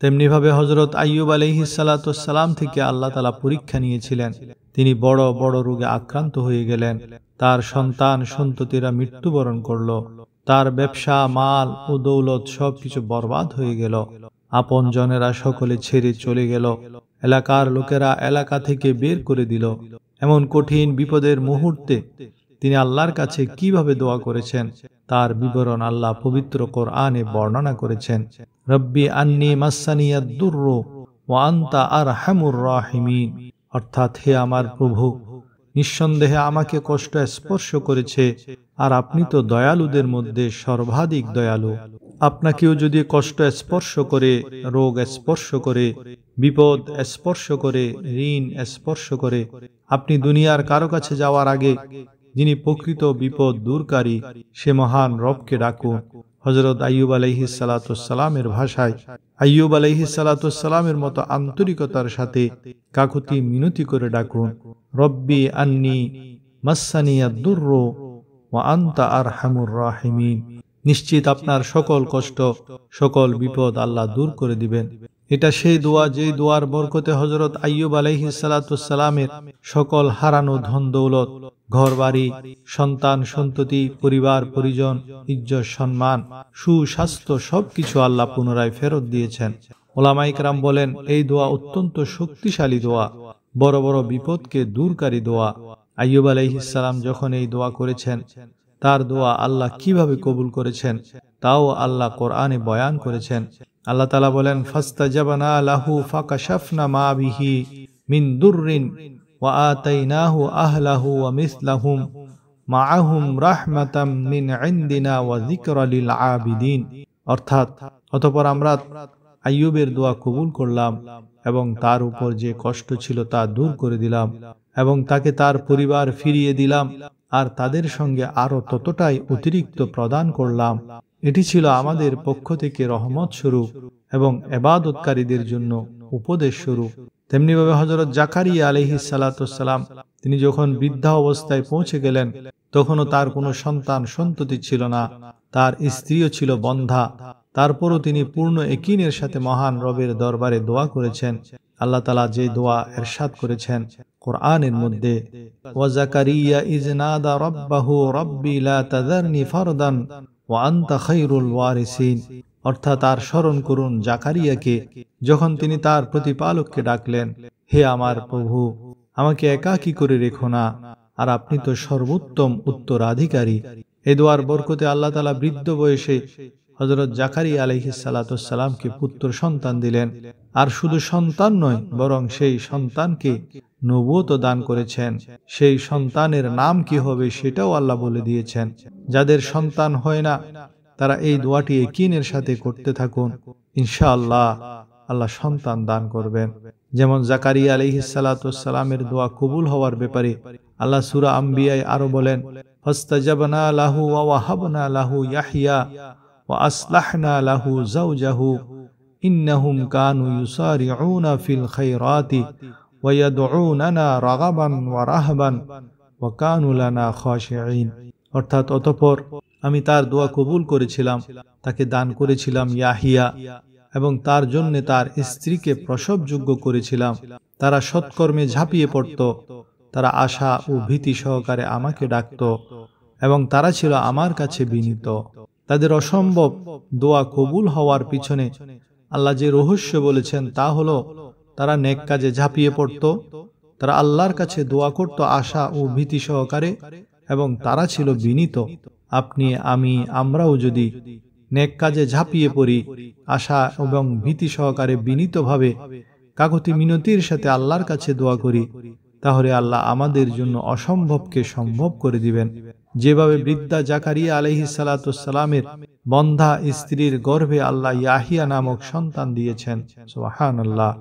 তেমনি ভাবে হযরত আইয়ুব আলাইহিস সালাতু ওয়াস সালাম থেকে আল্লাহ তাআলা পরীক্ষা নিয়েছিলেন। তিনি বড় বড় রোগে আক্রান্ত হয়ে গেলেন। তার সন্তান সন্ততিরা মৃত্যুবরণ করল। তার ব্যবসা, মাল ও দৌলত সবকিছু বরবাদ হয়ে গেল। আপনজনেরা সকলে ছেড়ে চলে গেল। এলাকার লোকেরা এলাকা থেকে বের করে দিল। এমন কঠিন বিপদের মুহূর্তে তিনি আল্লাহর কাছে কিভাবে দোয়া করেছেন তার বিবরণ আল্লাহ পবিত্র কোরআনে বর্ণনা করেছেন। রব্বি আন্নি মাসানিয়াদ দুররু ওয়া আনতা আরহামুর রাহিমিন, অর্থাৎ হে আমার প্রভু, নিঃসন্দেহে আমাকে কষ্ট স্পর্শ করেছে, আর আপনি তো দয়ালুদের মধ্যে সর্বাধিক দয়ালু। আপনাকেও যদি কষ্ট স্পর্শ করে, রোগ স্পর্শ করে, বিপদ স্পর্শ করে, ঋণ স্পর্শ করে, আপনি দুনিয়ার কারো কাছে যাওয়ার আগে যিনি প্রকৃত বিপদ দূরকারী সে মহান রবকে ডাকুন। হযরত আইয়ুব আলাইহিস সালাতু ওয়াস সালামের ভাষায়, আইয়ুব আলাইহিস সালাতু ওয়াস সালামের মতো আন্তরিকতার সাথে কাকুতি মিনতি করে ডাকুন, রব্বি আন্নি মাসানিয়াদ দুররু ওয়া আনতা আরহামুর রাহিমিন। নিশ্চিত আপনার সকল কষ্ট, সকল বিপদ আল্লাহ দূর করে দিবেন। এটা সেই দোয়া যেই দোয়ার বরকতে হযরত আইয়ুব আলাইহিস সালাতু ওয়াস সালামের সকল হারানো ধন দৌলত, ঘরবাড়ি, সন্তান সন্ততি, পরিবার পরিজন, ইজ্জত সম্মান, সুস্বাস্থ্য সবকিছু আল্লাহ পুনরায় ফেরত দিয়েছেন। ওলামায়ে কেরাম বলেন এই দোয়া অত্যন্ত শক্তিশালী দোয়া, বড় বড় বিপদকে দূরকারী দোয়া। আইয়ুব আলাইহিস সালাম যখন এই দোয়া করেছেন, তার দোয়া আল্লাহ কিভাবে কবুল করেছেন তাও আল্লাহ কোরআনে বয়ান করেছেন। আল্লাহ তাআলা বলেন, ফাস্তাজাবনা লাহু ফাকাশাফনা মা বিহি মিন দুররিন ওয়া আতাইনাহু আহলাহু ওয়া মিসলাহুম মাআহুম রাহমাতাম মিন ইনদিনা ওয়া যিকরা লিল আবিদিন, অর্থাৎ অতঃপর আমরা আইয়ুবের দোয়া কবুল করলাম এবং তার উপর যে কষ্ট ছিল তা দূর করে দিলাম এবং তাকে তার পরিবার ফিরিয়ে দিলাম আর তাদের সঙ্গে আরো ততটাই অতিরিক্ত প্রদান করলাম। এটি ছিল আমাদের পক্ষ থেকে রহমত স্বরূপ এবং ইবাদতকারীদের জন্য উপদেশ স্বরূপ। তেমনিভাবে হযরত জাকারিয়া আলাইহিস সালাতু ওয়াস সালাম তিনি যখন বৃদ্ধা অবস্থায় পৌঁছে গেলেন, তখনও তার কোনো সন্তান সন্ততি ছিল না, তার স্ত্রীও ছিল বন্ধ্যা। তারপরও তিনি পূর্ণ ইয়াকিনের সাথে মহান রবের দরবারে দোয়া করেছেন। আল্লাহ তাআলা যে দোয়া ইরশাদ করেছেন কোরআনের মধ্যে, ওয়া জাকারিয়া ইয নাদা রাব্বাহু রব্বি লা তাযারনি ফারদান ওয়া আনতা খায়রুল ওয়ারিসিন, অর্থাৎ তার স্মরণ করুন জাকারিয়াকে যখন তিনি তার প্রতিপালককে ডাকলেন, হে আমার প্রভু, আমাকে একাকী করে রেখো না, আর আপনি তো সর্বোত্তম উত্তরাধিকারী। এই দোয়ার বরকতে আল্লাহ তাআলা বৃদ্ধ বয়সে হযরত জাকারিয়া আলাইহিস সালাতু ওয়াস সালামকে পুত্র সন্তান দিলেন। আর শুধু সন্তান নয়, বরং সেই সন্তানকে নবুয়ত দান করেছেন। সেই সন্তানের নাম কি হবে সেটাও আল্লাহ বলে দিয়েছেন। যাদের সন্তান হয় না তারা এই দোয়াটি ইয়াকিনের সাথে করতে থাকুন, ইনশাআল্লাহ আল্লাহ সন্তান দান করবেন। যেমন জাকারিয়া আলাইহিস সালাতু ওয়াস সালামের দোয়া কবুল হওয়ার ব্যাপারে আল্লাহ সূরা আম্বিয়ায় আরো বলেন, ফাস্তাজাবনা লাহু ওয়া ওয়াহাবনা লাহু ইয়াহইয়া ওয়া আসলাহনা লাহু যাওজাহু ইন্নাহুম কানু ইউসারিউনা ফিল খায়রাতি ওয়া ইয়াদউনানা রাগাবান ওয়া রাহবান ওয়া কানু লানা খাশিঈন, অর্থাৎ অতঃপর আমি তার দোয়া কবুল করেছিলাম, তাকে দান করেছিলাম ইয়াহিয়া এবং তার জন্য তার স্ত্রীকে প্রসবযোগ্য করেছিলাম। তারা সৎকর্মে ঝাঁপিয়ে পড়ত, তারা আশা ও ভীতি সহকারে আমাকে ডাকত এবং তারা ছিল আমার কাছে বিনীত। তাদের অসম্ভব দোয়া কবুল হওয়ার পিছনে আল্লাহ যে রহস্য বলেছেন তা হলো তারা নেক কাজে ঝাঁপিয়ে পড়ত, তারা আল্লাহর কাছে দোয়া করত আশা ও ভীতি সহকারে এবং তারা ছিল বিনীত। আপনি, আমি, আমরাও যদি নেক কাজে ঝাঁপিয়ে পড়ি, আশা এবং ভীতি সহকারে বিনীতভাবে কাকুতি মিনতির সাথে আল্লাহর কাছে দোয়া করি, তাহলে আল্লাহ আমাদের জন্য অসম্ভবকে সম্ভব করে দিবেন। যেভাবে বৃদ্ধা জাকারিয়া আলাইহিস সালাতু ওয়াস সালামের বন্ধ্যা স্ত্রীর গর্ভে আল্লাহ ইয়াহিয়া নামক সন্তান দিয়েছেন। সুবহানাল্লাহ।